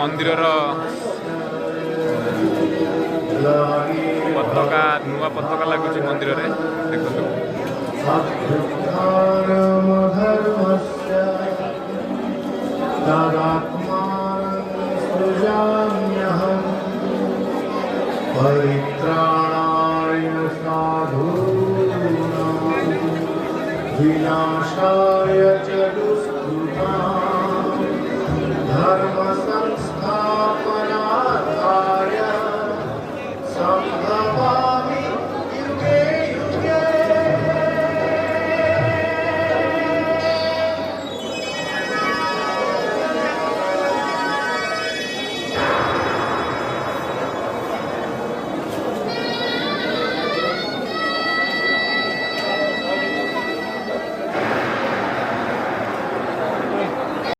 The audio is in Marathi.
मंदिर पताका नुआ पताका लगुच मंदिर रे देखो परित्राणाय साधूनां विनाशाय